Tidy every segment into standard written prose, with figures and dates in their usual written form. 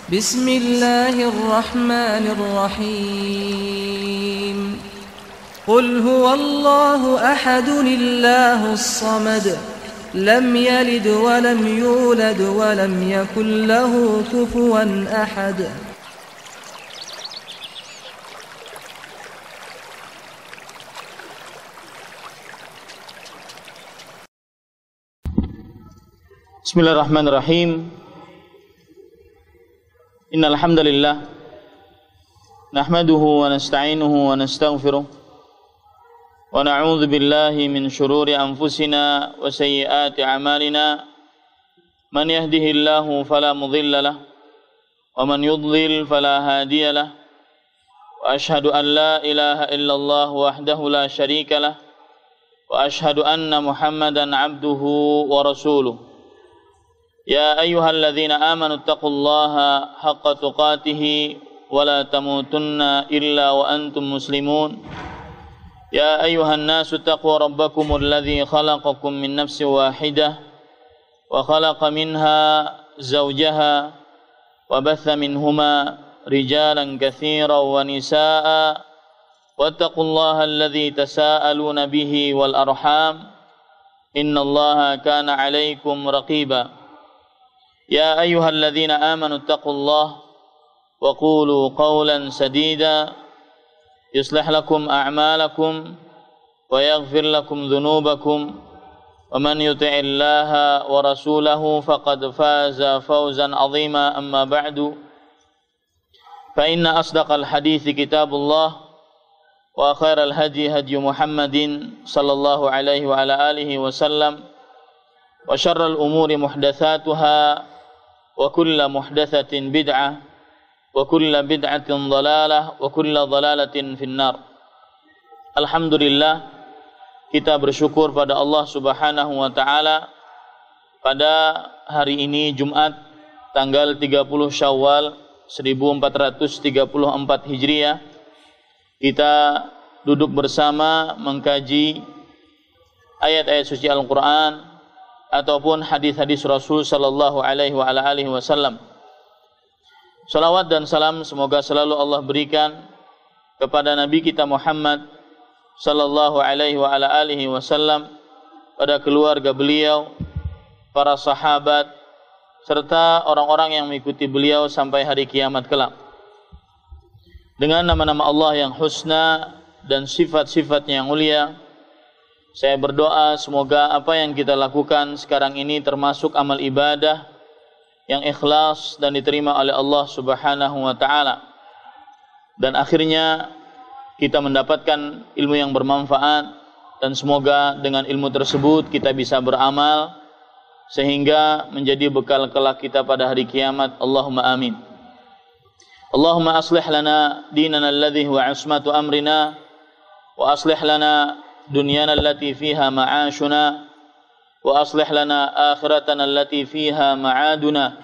بسم الله الرحمن الرحيم قل هو الله أحد الله الصمد لم يلد ولم يولد ولم يكن له كفوا أحد. Bismillahirrahmanirrahim. Innal hamdalillah nahmaduhu wa nasta'inuhu wa nastaghfiruh wa na'udzu billahi min shururi anfusina wa sayyiati a'malina. Man yahdihillahu fala mudilla lahu wa man yudlil fala hadiya lahu. Wa ashhadu an la ilaha illallah wahdahu la syarika lahu wa ashhadu anna Muhammadan 'abduhu wa rasuluh. يا أيها الذين آمنوا اتقوا الله حق تقاته ولا تموتن إلا وأنتم مسلمون. يا أيها الناس اتقوا ربكم الذي خلقكم من نفس واحدة وخلق منها زوجها وبث منهما رجالا كثيرا ونساء واتقوا الله الذي تساءلون به والأرحام إن الله كان عليكم رقيبا. يا أيها الذين آمنوا اتقوا الله وقولوا قولا سديدا يصلح لكم أعمالكم ويغفر لكم ذنوبكم ومن يطع الله ورسوله فقد فاز فوزا عظيما. أما بعد فإن أصدق الحديث كتاب الله وخير الهدي هدي محمد صلى الله عليه وعلى آله وسلم وشر الأمور محدثاتها وكل محدثة بدعة وكل بدعة ضلالة وكل ضلالة في النار. Alhamdulillah, kita bersyukur pada Allah Subhanahu wa taala pada hari ini Jumat tanggal 30 Syawal 1434 Hijriah kita duduk bersama mengkaji ayat-ayat suci Al-Qur'an ataupun hadis-hadis Rasul sallallahu alaihi wasallam. Salawat dan salam semoga selalu Allah berikan kepada Nabi kita Muhammad sallallahu alaihi wasallam, pada keluarga beliau, para sahabat serta orang-orang yang mengikuti beliau sampai hari kiamat kelak. Dengan nama-nama Allah yang husna dan sifat-sifatnya yang mulia, saya berdoa semoga apa yang kita lakukan sekarang ini termasuk amal ibadah yang ikhlas dan diterima oleh Allah Subhanahu wa taala. Dan akhirnya kita mendapatkan ilmu yang bermanfaat, dan semoga dengan ilmu tersebut kita bisa beramal sehingga menjadi bekal kelak kita pada hari kiamat. Allahumma amin. Allahumma aslih lana dinana alladhi huwa ismatu amrina wa aslih lana dunyana allati fiha ma'ashuna wa aslih lana akhiratana allati fiha ma'aduna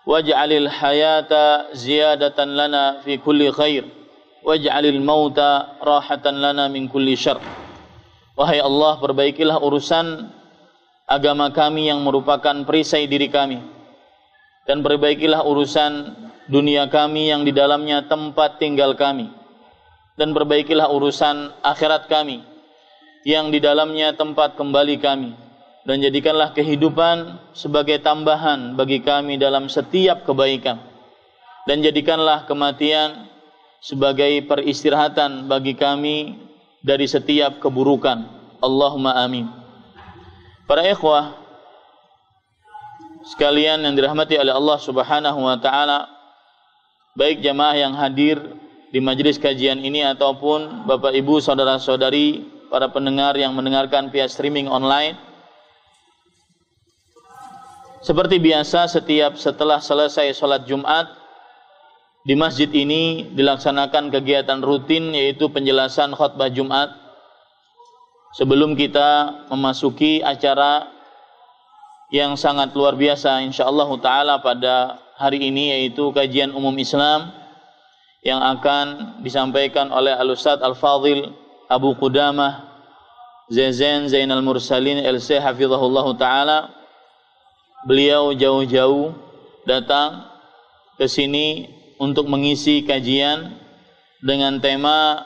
waj'alil hayata ziyadatan lana fi kulli khair waj'alil mauta rahatan lana min kulli syarr. Wahai Allah, perbaikilah urusan agama kami yang merupakan perisai diri kami, dan perbaikilah urusan dunia kami yang di dalamnya tempat tinggal kami, dan perbaikilah urusan akhirat kami yang di dalamnya tempat kembali kami, dan jadikanlah kehidupan sebagai tambahan bagi kami dalam setiap kebaikan, dan jadikanlah kematian sebagai peristirahatan bagi kami dari setiap keburukan. Allahumma amin. Para ikhwah sekalian yang dirahmati oleh Allah Subhanahu wa taala, baik jamaah yang hadir di majelis kajian ini ataupun Bapak Ibu saudara-saudari para pendengar yang mendengarkan via streaming online. Seperti biasa, setelah selesai sholat Jumat, di masjid ini dilaksanakan kegiatan rutin, yaitu penjelasan khutbah Jumat. Sebelum kita memasuki acara yang sangat luar biasa insyaallah ta'ala pada hari ini, yaitu kajian umum Islam yang akan disampaikan oleh Al-Ustadz Al-Fadhil Abu Qudamah Zainal Mursalin LC hafizahullah ta'ala. Beliau jauh-jauh datang ke sini untuk mengisi kajian dengan tema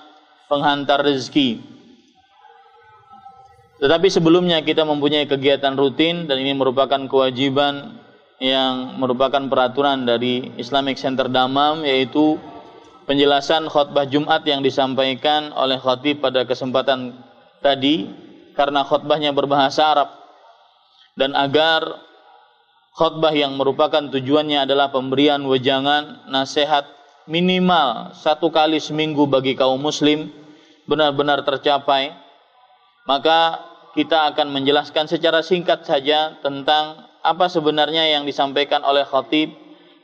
penghantar rezeki. Tetapi sebelumnya kita mempunyai kegiatan rutin dan ini merupakan kewajiban yang merupakan peraturan dari Islamic Center Damam, yaitu penjelasan khutbah Jumat yang disampaikan oleh khatib pada kesempatan tadi, karena khutbahnya berbahasa Arab dan agar khutbah yang merupakan tujuannya adalah pemberian wejangan, nasihat minimal 1 kali seminggu bagi kaum muslim benar-benar tercapai, maka kita akan menjelaskan secara singkat saja tentang apa sebenarnya yang disampaikan oleh khatib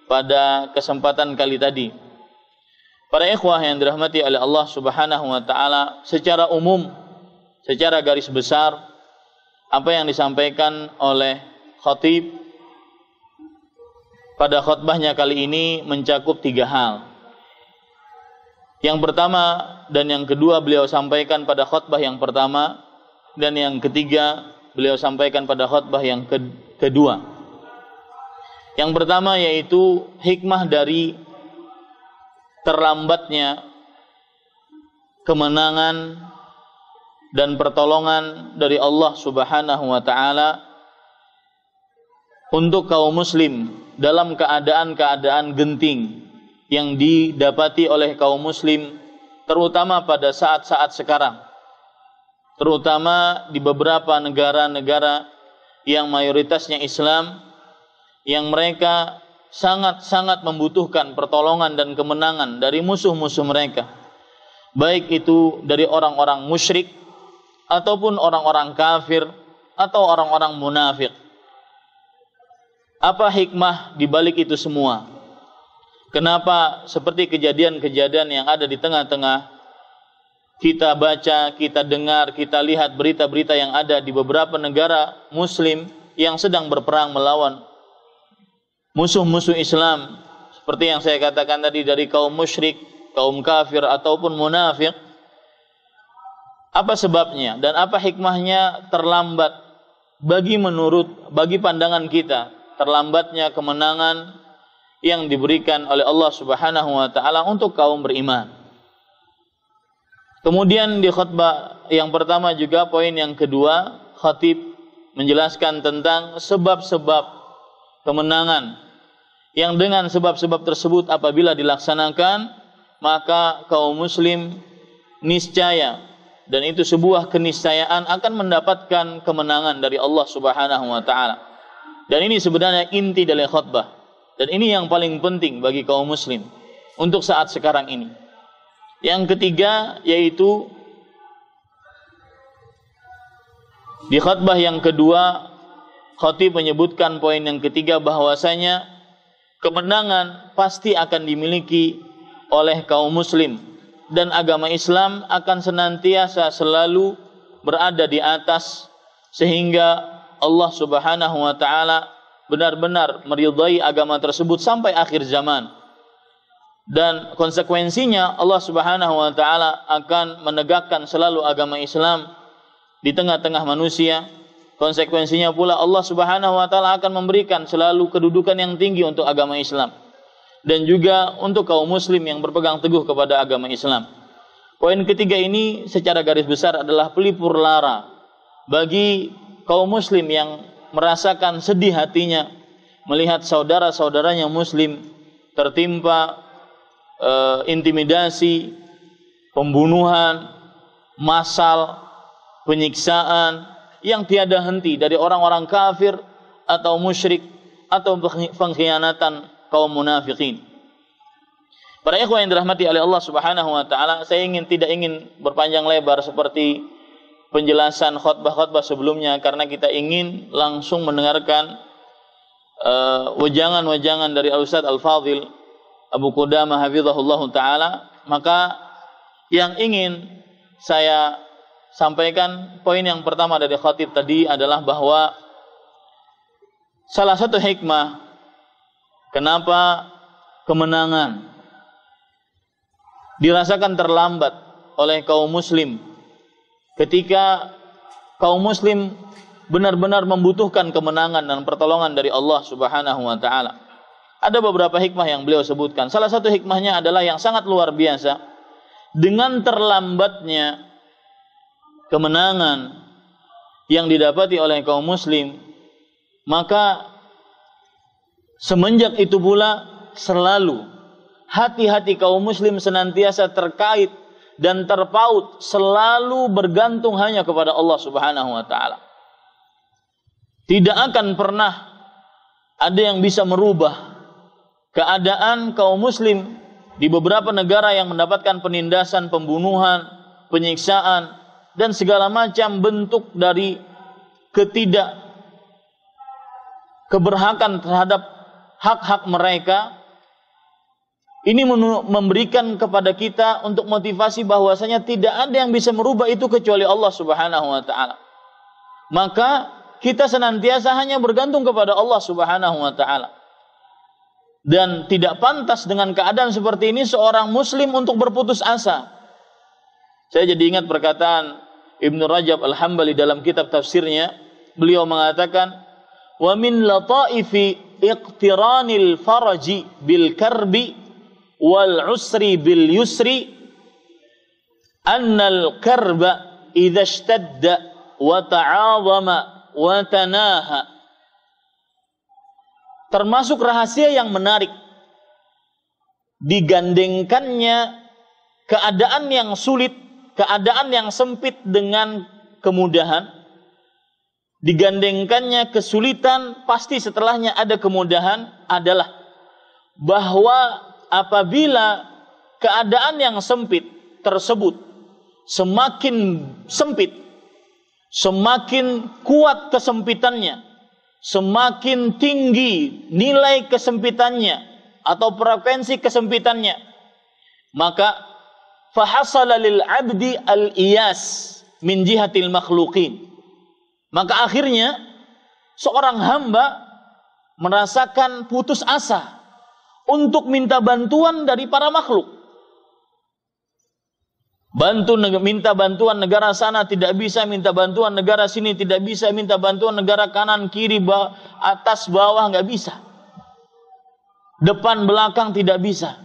pada kesempatan kali tadi. Para ikhwah yang dirahmati oleh Allah Subhanahu wa taala, secara umum, secara garis besar, apa yang disampaikan oleh khatib pada khutbahnya kali ini mencakup 3 hal. Yang pertama dan yang kedua beliau sampaikan pada khutbah yang pertama, dan yang ketiga beliau sampaikan pada khutbah yang kedua. Yang pertama yaitu hikmah dari terlambatnya kemenangan dan pertolongan dari Allah Subhanahu wa taala untuk kaum muslim dalam keadaan-keadaan genting yang didapati oleh kaum muslim, terutama pada saat-saat sekarang, terutama di beberapa negara-negara yang mayoritasnya Islam, yang mereka sangat-sangat membutuhkan pertolongan dan kemenangan dari musuh-musuh mereka, baik itu dari orang-orang musyrik ataupun orang-orang kafir atau orang-orang munafik. Apa hikmah di balik itu semua? Kenapa seperti kejadian-kejadian yang ada di tengah-tengah kita baca, kita dengar, kita lihat berita-berita yang ada di beberapa negara muslim yang sedang berperang melawan musuh-musuh Islam, seperti yang saya katakan tadi, dari kaum musyrik, kaum kafir ataupun munafik? Apa sebabnya dan apa hikmahnya terlambat bagi pandangan kita, terlambatnya kemenangan yang diberikan oleh Allah Subhanahu wa taala untuk kaum beriman? Kemudian di khutbah yang pertama juga poin yang kedua, khatib menjelaskan tentang sebab-sebab kemenangan yang dengan sebab-sebab tersebut apabila dilaksanakan maka kaum muslim niscaya, dan itu sebuah keniscayaan, akan mendapatkan kemenangan dari Allah Subhanahu wa taala. Dan ini sebenarnya inti dari khutbah, dan ini yang paling penting bagi kaum muslim untuk saat sekarang ini. Yang ketiga yaitu di khutbah yang kedua, khatib menyebutkan poin yang ketiga, bahwasanya kemenangan pasti akan dimiliki oleh kaum muslim dan agama Islam akan senantiasa selalu berada di atas, sehingga Allah Subhanahu wa taala benar-benar meridai agama tersebut sampai akhir zaman. Dan konsekuensinya Allah Subhanahu wa taala akan menegakkan selalu agama Islam di tengah-tengah manusia. Konsekuensinya pula Allah Subhanahu wa taala akan memberikan selalu kedudukan yang tinggi untuk agama Islam dan juga untuk kaum muslim yang berpegang teguh kepada agama Islam. Poin ketiga ini secara garis besar adalah pelipur lara bagi kaum muslim yang merasakan sedih hatinya melihat saudara-saudaranya muslim tertimpa intimidasi, pembunuhan massal, penyiksaan yang tiada henti dari orang-orang kafir atau musyrik atau pengkhianatan kaum munafikin. Para ikhwan yang dirahmati oleh Allah Subhanahu wa taala, saya tidak ingin berpanjang lebar seperti penjelasan khutbah-khutbah sebelumnya, karena kita ingin langsung mendengarkan wejangan-wejangan dari Al-Ustaz Al-Fadhil Abu Qudamah hafizahullah taala. Maka yang ingin saya sampaikan, poin yang pertama dari khatib tadi adalah bahwa salah satu hikmah kenapa kemenangan dirasakan terlambat oleh kaum muslim ketika kaum muslim benar-benar membutuhkan kemenangan dan pertolongan dari Allah Subhanahu wa taala. Ada beberapa hikmah yang beliau sebutkan. Salah satu hikmahnya adalah yang sangat luar biasa. Dengan terlambatnya kemenangan yang didapati oleh kaum muslim, maka semenjak itu pula selalu hati-hati kaum muslim senantiasa terkait dan terpaut, selalu bergantung hanya kepada Allah Subhanahu wa taala. Tidak akan pernah ada yang bisa merubah keadaan kaum muslim di beberapa negara yang mendapatkan penindasan, pembunuhan, penyiksaan, dan segala macam bentuk dari keberhakan terhadap hak-hak mereka. Ini memberikan kepada kita untuk motivasi bahwasanya tidak ada yang bisa merubah itu kecuali Allah Subhanahu wa taala. Maka kita senantiasa hanya bergantung kepada Allah Subhanahu wa taala. Dan tidak pantas dengan keadaan seperti ini seorang muslim untuk berputus asa. Saya jadi ingat perkataan Ibnu Rajab Al-Hambali dalam kitab tafsirnya. Beliau mengatakan, "Wa min lataifi iqtiranil faraji bil karbi wal usri bil yusri annal karba idza ishtadda wa ta'azama wa tanaha." Termasuk rahasia yang menarik digandengkannya keadaan yang sulit, keadaan yang sempit dengan kemudahan, digandengkannya kesulitan, pasti setelahnya ada kemudahan, adalah bahwa apabila keadaan yang sempit tersebut semakin sempit, semakin kuat kesempitannya, semakin tinggi nilai kesempitannya atau frekuensi kesempitannya, maka fahasala lil abdi al-iyas min jihatil makhluqin. Maka akhirnya seorang hamba merasakan putus asa untuk minta bantuan dari para makhluk. Minta bantuan negara sana tidak bisa, minta bantuan negara sini tidak bisa, minta bantuan negara kanan, kiri, atas, bawah nggak bisa. Depan, belakang tidak bisa.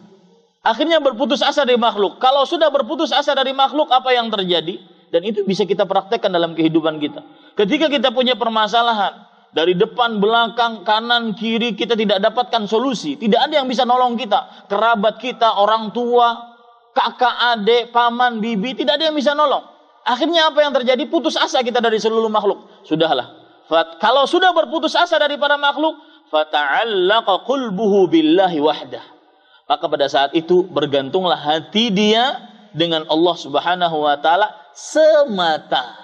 Akhirnya berputus asa dari makhluk. Kalau sudah berputus asa dari makhluk, apa yang terjadi? Dan itu bisa kita praktekkan dalam kehidupan kita. Ketika kita punya permasalahan, dari depan, belakang, kanan, kiri, kita tidak dapatkan solusi. Tidak ada yang bisa nolong kita. Kerabat kita, orang tua, kakak, adik, paman, bibi, tidak ada yang bisa nolong. Akhirnya apa yang terjadi? Putus asa kita dari seluruh makhluk. Sudahlah. Kalau sudah berputus asa dari para makhluk, fata'allaqa qulbuhu billahi wahdah. Maka pada saat itu bergantunglah hati dia dengan Allah Subhanahu wa taala semata.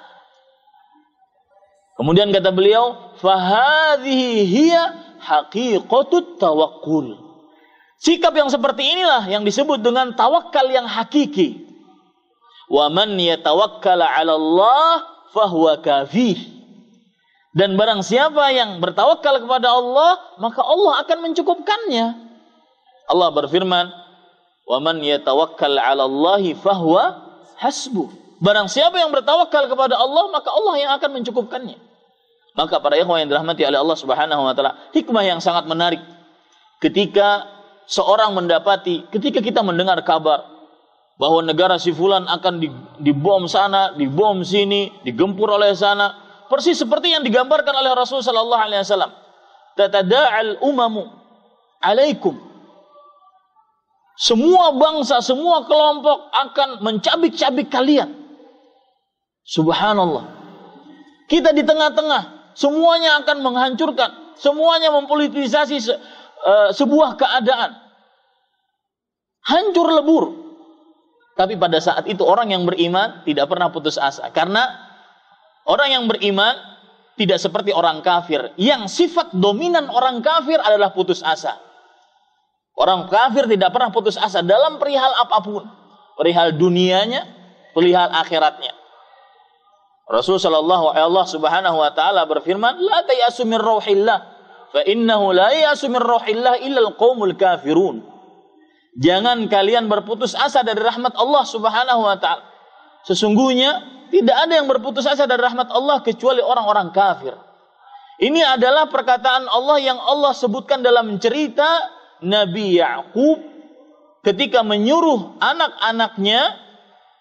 Kemudian kata beliau, fahadhihi hiya haqiqatut tawakkul. Sikap yang seperti inilah yang disebut dengan tawakal yang hakiki. Wa man yatawakkala 'ala Allah fahuwa kafih. Dan barang siapa yang bertawakal kepada Allah, maka Allah akan mencukupkannya. Allah berfirman, "Wa man yatawakkal 'ala Allahi fahuwa hasbuh." Barang siapa yang bertawakal kepada Allah, maka Allah yang akan mencukupkannya. Maka para ikhwan yang dirahmati oleh Allah Subhanahu wa taala, hikmah yang sangat menarik ketika seorang ketika kita mendengar kabar bahwa negara si fulan akan dibom sana, dibom sini, digempur oleh sana, persis seperti yang digambarkan oleh Rasul sallallahu alaihi wasallam. Tatada'al umamu alaikum. Semua bangsa, semua kelompok akan mencabik-cabik kalian. Subhanallah. Kita di tengah-tengah, semuanya akan menghancurkan, semuanya mempolitisasi sebuah keadaan. Hancur lebur. Tapi pada saat itu orang yang beriman tidak pernah putus asa. Karena orang yang beriman tidak seperti orang kafir. Yang sifat dominan orang kafir adalah putus asa. Orang kafir tidak pernah putus asa dalam perihal apapun. Perihal dunianya, perihal akhiratnya. Rasulullah Subhanahu wa taala berfirman, "La tayasu min rauhillah, fa innahu la yasu min rauhillah illa al-qaumul kafirun." Jangan kalian berputus asa dari rahmat Allah Subhanahu wa taala. Sesungguhnya tidak ada yang berputus asa dari rahmat Allah kecuali orang-orang kafir. Ini adalah perkataan Allah yang Allah sebutkan dalam cerita Nabi Ya'qub ketika menyuruh anak-anaknya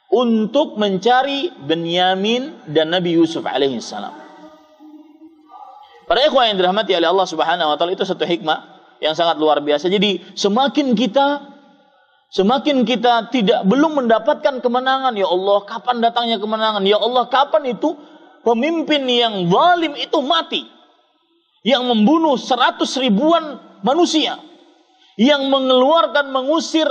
untuk mencari Benyamin dan Nabi Yusuf alaihissalam. Para ikhwan yang dirahmati oleh Allah Subhanahu wa taala, itu satu hikmah yang sangat luar biasa. Jadi semakin kita belum mendapatkan kemenangan, ya Allah, kapan datangnya kemenangan? Ya Allah, kapan itu pemimpin yang zalim itu mati? Yang membunuh 100 ribuan manusia, yang mengusir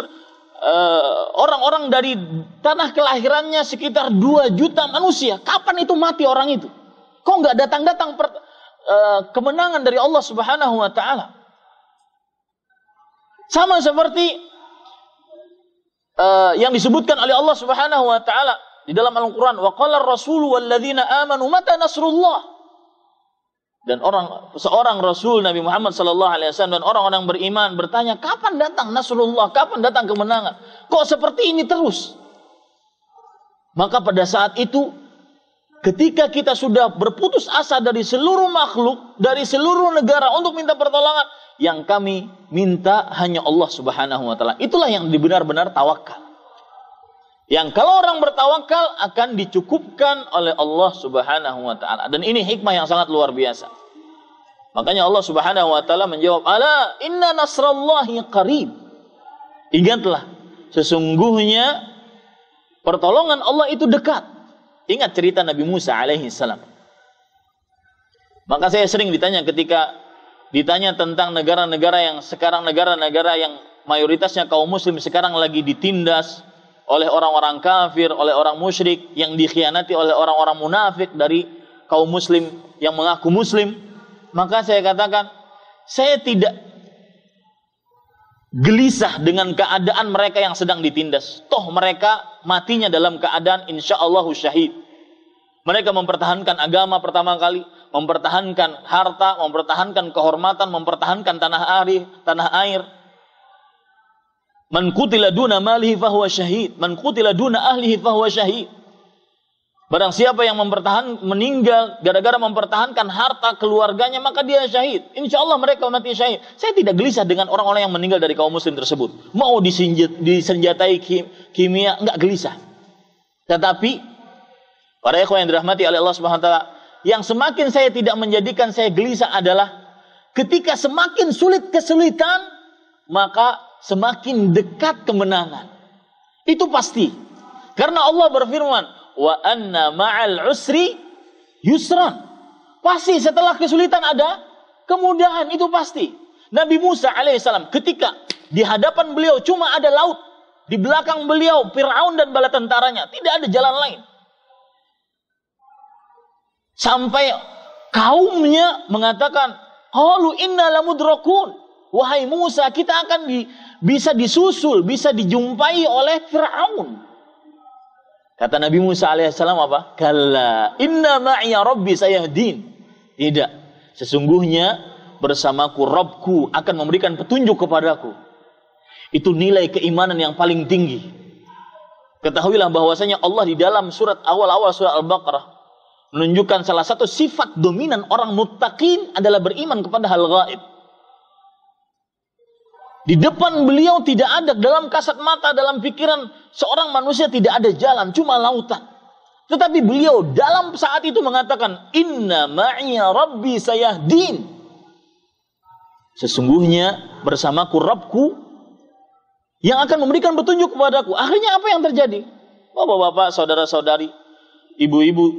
orang-orang dari tanah kelahirannya sekitar 2 juta manusia. Kapan itu mati orang itu? Kok nggak datang-datang kemenangan dari Allah Subhanahu wa taala? Sama seperti yang disebutkan oleh Allah Subhanahu wa taala di dalam Al-Qur'an, wa qala ar-rasulu walladzina amanu mata nasrullah. Dan seorang Rasul Nabi Muhammad sallallahu alaihi wasallam dan orang-orang beriman bertanya, kapan datang nasrullah? Kapan datang kemenangan? Kok seperti ini terus? Maka pada saat itu, ketika kita sudah berputus asa dari seluruh makhluk, dari seluruh negara untuk minta pertolongan, yang kami minta hanya Allah Subhanahu wa taala. Itulah yang benar-benar tawakal. Yang kalau orang bertawakal akan dicukupkan oleh Allah Subhanahu wa taala. Dan ini hikmah yang sangat luar biasa. Makanya Allah Subhanahu wa taala menjawab, "Ala inna nasrallahi qarib." Ingatlah, sesungguhnya pertolongan Allah itu dekat. Ingat cerita Nabi Musa alaihi salam. Maka saya sering ditanya tentang negara-negara yang sekarang, negara-negara yang mayoritasnya kaum muslim sekarang lagi ditindas oleh orang-orang kafir, oleh orang musyrik, yang dikhianati oleh orang-orang munafik dari kaum muslim yang mengaku muslim. Maka saya katakan, saya tidak gelisah dengan keadaan mereka yang sedang ditindas. Toh mereka matinya dalam keadaan insyaallahu syahid. Mereka mempertahankan agama pertama kali, mempertahankan harta, mempertahankan kehormatan, mempertahankan tanah air. Man qutila duna malihi fahuwa syahid, man qutila duna ahlihi fahuwa syahid. Barang siapa yang meninggal gara-gara mempertahankan harta keluarganya, maka dia syahid. Insyaallah mereka mati syahid. Saya tidak gelisah dengan orang-orang yang meninggal dari kaum muslim tersebut. Mau disenjatai kimia, enggak gelisah. Tetapi para ikhwan yang dirahmati oleh Allah Subhanahu wa taala, yang semakin saya tidak menjadikan saya gelisah adalah ketika semakin sulit kesulitan, maka semakin dekat kemenangan. Itu pasti. Karena Allah berfirman, wa anna ma'al usri yusran. Pasti setelah kesulitan ada kemudahan, itu pasti. Nabi Musa alaihissalam ketika di hadapan beliau cuma ada laut, di belakang beliau Fir'aun dan bala tentaranya, tidak ada jalan lain. Sampai kaumnya mengatakan, qalu inna lamudrakun. Wahai Musa, kita akan bisa disusul, bisa dijumpai oleh Fir'aun. Kata Nabi Musa alaihissalam apa? Kalla inna ma'iya rabbi sayahdin. Tidak, sesungguhnya bersamaku Rabbku akan memberikan petunjuk kepadaku. Itu nilai keimanan yang paling tinggi. Ketahuilah bahwasanya Allah di dalam awal-awal surat Al-Baqarah menunjukkan salah satu sifat dominan orang muttaqin adalah beriman kepada hal gaib. Di depan beliau tidak ada, dalam kasat mata, dalam pikiran seorang manusia tidak ada jalan, cuma lautan. Tetapi beliau dalam saat itu mengatakan, inna ma'iya rabbi sayahdin. Sesungguhnya bersamaku Rabbku yang akan memberikan petunjuk kepadaku. Akhirnya apa yang terjadi? Bapak-bapak, saudara-saudari, ibu-ibu,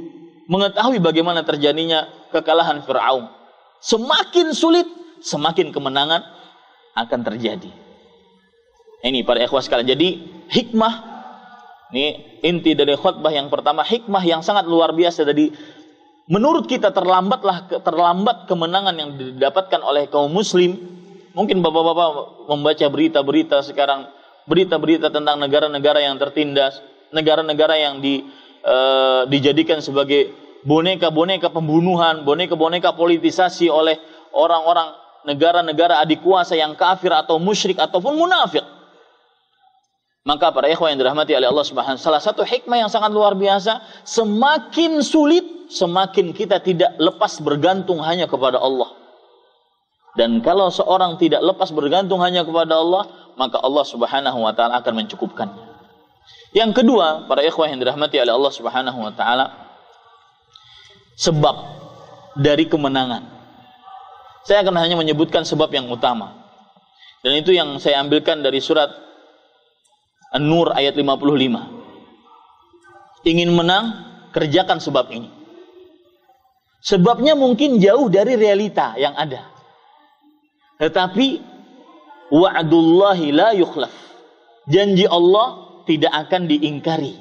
mengetahui bagaimana terjadinya kekalahan Fir'aun. Semakin sulit, semakin kemenangan akan terjadi. Ini para ikhwah sekalian. Jadi hikmah, ini inti dari khutbah yang pertama, hikmah yang sangat luar biasa. Jadi menurut kita terlambat kemenangan yang didapatkan oleh kaum muslim. Mungkin bapak-bapak membaca berita-berita sekarang, berita-berita tentang negara-negara yang tertindas, negara-negara yang dijadikan sebagai boneka-boneka pembunuhan, boneka-boneka politisasi oleh orang-orang negara-negara adik kuasa yang kafir atau musyrik ataupun munafik. Maka para ikhwan yang dirahmati oleh Allah Subhanahu wa taala, salah satu hikmah yang sangat luar biasa, semakin sulit, semakin kita tidak lepas bergantung hanya kepada Allah. Dan kalau seorang tidak lepas bergantung hanya kepada Allah, maka Allah Subhanahu wa taala akan mencukupkannya. Yang kedua, para ikhwah yang dirahmati oleh Allah Subhanahu wa taala, sebab dari kemenangan. Saya akan hanya menyebutkan sebab yang utama. Dan itu yang saya ambilkan dari surat An-Nur ayat 55. Ingin menang, kerjakan sebab ini. Sebabnya mungkin jauh dari realita yang ada. Tetapi wa'dullahi la yukhlaf. Janji Allah tidak akan diingkari.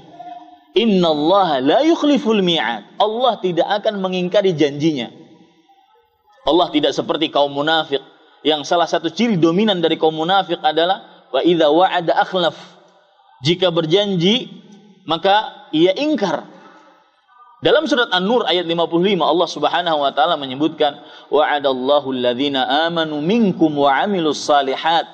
Innallaha la yukhliful mi'ad. Allah tidak akan mengingkari janjinya. Allah tidak seperti kaum munafik, yang salah satu ciri dominan dari kaum munafik adalah wa idza wa'ada akhlaf. Jika berjanji maka ia ingkar. Dalam surat An-Nur ayat 55 Allah Subhanahu wa taala menyebutkan wa'adallahu alladhina amanu minkum wa 'amilus salihat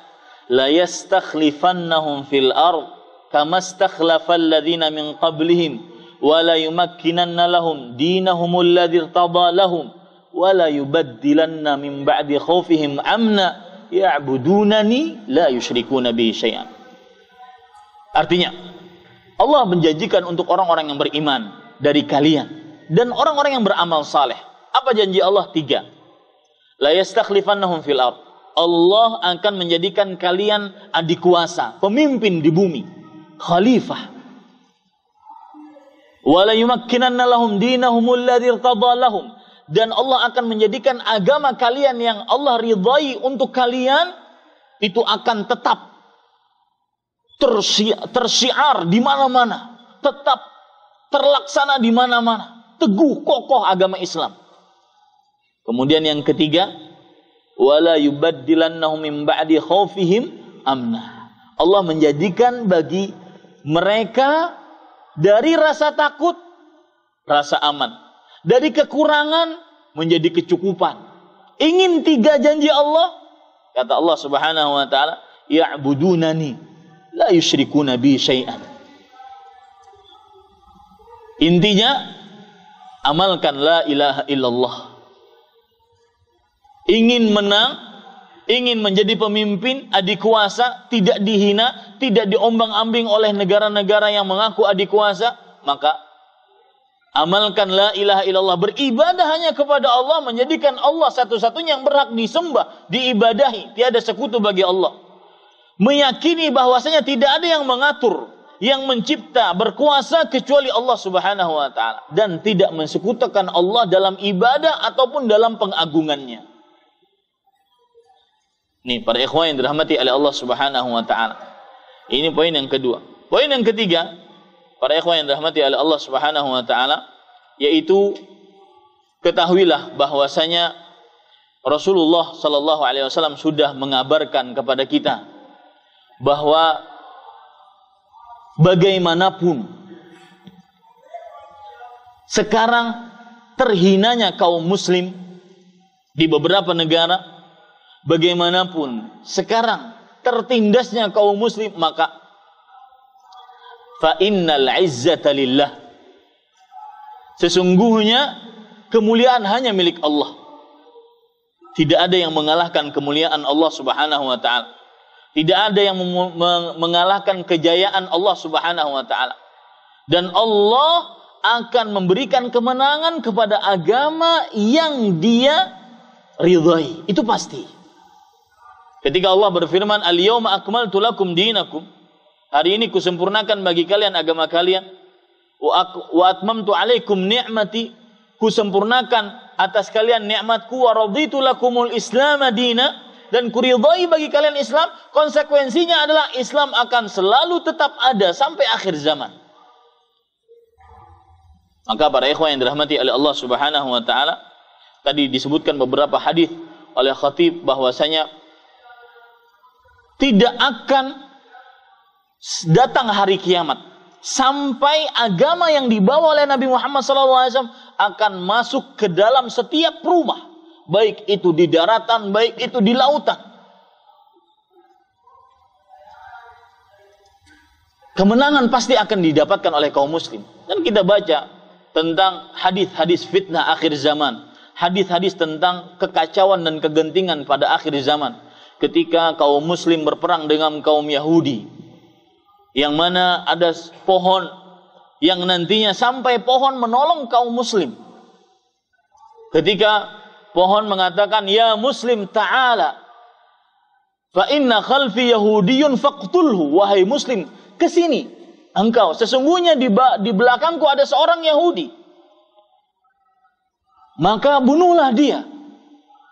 la yastakhlifannahum fil ard kama istakhlafal ladzina min qablihim wa la yumakkinanna lahum dinahumul ladzi irtada lahum wa la yubaddilanna min ba'di khaufihim amna ya'budunani la yusyrikuna bi syai'an. Artinya Allah menjanjikan untuk orang-orang yang beriman dari kalian dan orang-orang yang beramal saleh. Apa janji Allah? 3. La yastakhlifannahum fil ard. Allah akan menjadikan kalian adikuasa, pemimpin di bumi, khalifah. Wa la yumakkinanna lahum dinahumul ladzi irtada lahum. Dan Allah akan menjadikan agama kalian yang Allah ridai untuk kalian itu akan tetap tersiar di mana-mana, tetap terlaksana di mana-mana, teguh kokoh agama Islam. Kemudian yang ketiga, wala yubaddilannahum min ba'di khaufihim amna. Allah menjadikan bagi mereka dari rasa takut rasa aman, dari kekurangan menjadi kecukupan. Ingin 3 janji Allah, kata Allah Subhanahu wa taala, ya'budunani la yusyrikuna bi syai'an. Intinya amalkan la ilaha illallah. Ingin menang, ingin menjadi pemimpin, adikuasa, tidak dihina, tidak diombang-ambing oleh negara-negara yang mengaku adikuasa, maka amalkan la ilaha illallah, beribadah hanya kepada Allah, menjadikan Allah satu-satunya yang berhak disembah, diibadahi, tiada sekutu bagi Allah. Meyakini bahwasanya tidak ada yang mengatur, yang mencipta, berkuasa kecuali Allah Subhanahu wa taala, dan tidak mensekutukan Allah dalam ibadah ataupun dalam pengagungannya. Nih para ikhwan yang dirahmati oleh Allah Subhanahu wa taala. Ini poin yang kedua. Poin yang ketiga, para ikhwan yang dirahmati oleh Allah Subhanahu wa taala, yaitu ketahuilah bahwasanya Rasulullah sallallahu alaihi wasallam sudah mengabarkan kepada kita bahwa bagaimanapun sekarang terhinanya kaum muslim di beberapa negara, bagaimanapun sekarang tertindasnya kaum muslim, maka fa innal izzata lillah, sesungguhnya kemuliaan hanya milik Allah. Tidak ada yang mengalahkan kemuliaan Allah Subhanahu wa taala. Tidak ada yang mengalahkan kejayaan Allah Subhanahu wa taala. Dan Allah akan memberikan kemenangan kepada agama yang Dia ridhai. Itu pasti. Ketika Allah berfirman, "Al-yauma akmaltu lakum dinakum." Hari ini kusempurnakan bagi kalian agama kalian. Wa atmamtu alaikum ni'mati. Kusempurnakan atas kalian nikmatku, wa raditu lakumul Islam madina. Dan kuridhai bagi kalian Islam, konsekuensinya adalah Islam akan selalu tetap ada sampai akhir zaman. Maka para ikhwan yang dirahmati oleh Allah Subhanahu wa taala, tadi disebutkan beberapa hadis oleh khatib bahwasanya tidak akan datang hari kiamat sampai agama yang dibawa oleh Nabi Muhammad SAW akan masuk ke dalam setiap rumah, baik itu di daratan, baik itu di lautan. Kemenangan pasti akan didapatkan oleh kaum muslim. Dan kita baca tentang hadis-hadis fitnah akhir zaman, hadis-hadis tentang kekacauan dan kegentingan pada akhir zaman ketika kaum muslim berperang dengan kaum Yahudi, yang mana ada pohon yang nantinya sampai pohon menolong kaum muslim. Ketika pohon mengatakan, ya muslim ta'ala fa inna khalfi yahudiyun faqtulhu, wahai muslim, kesini engkau, sesungguhnya di belakangku ada seorang Yahudi, maka bunuhlah dia.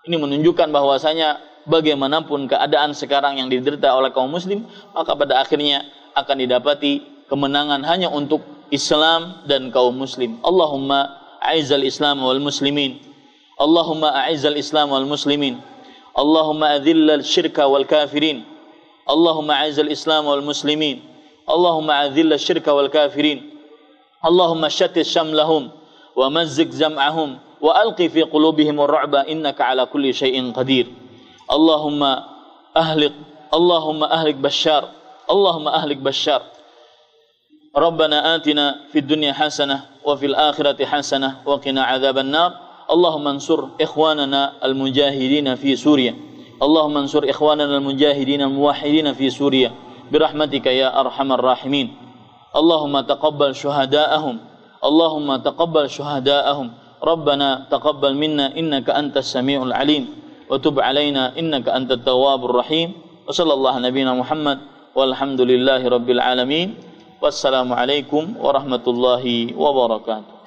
Ini menunjukkan bahwasanya bagaimanapun keadaan sekarang yang diderita oleh kaum muslim, maka pada akhirnya akan didapati kemenangan hanya untuk Islam dan kaum muslim. Allahumma a'izzal Islam wal muslimin, Allahumma a'izzal Islam wal muslimin, Allahumma adhillal syirka wal kafirin, Allahumma a'izzal Islam wal muslimin, Allahumma adhillal syirka wal kafirin, Allahumma shattit shamlahum wa mazzik zam'ahum wa alqi fi qulubihim ar-ru'ba innaka ala kulli syai'in qadir. Allahumma ahlik Bashar, Allahumma ahlik Bashar. Rabbana atina fid dunya hasanah wa fil akhirati hasanah wa qina adzaban nar. Allahumma ansur ikhwanana al-mujahidin fi Suriya. Allahumma ansur ikhwanana al-mujahidin al-muwahhidin fi Suriya birahmatika ya arhamar rahimin. Allahumma taqabbal syuhada'ahum, Allahumma taqabbal syuhada'ahum. Rabbana taqabbal minna innaka antas samiul alim wa tub alaina innaka antat tawwabur rahim. Wa sallallahu nabiyana Muhammad walhamdulillahi rabbil alamin. Wassalamualaikum warahmatullahi wabarakatuh.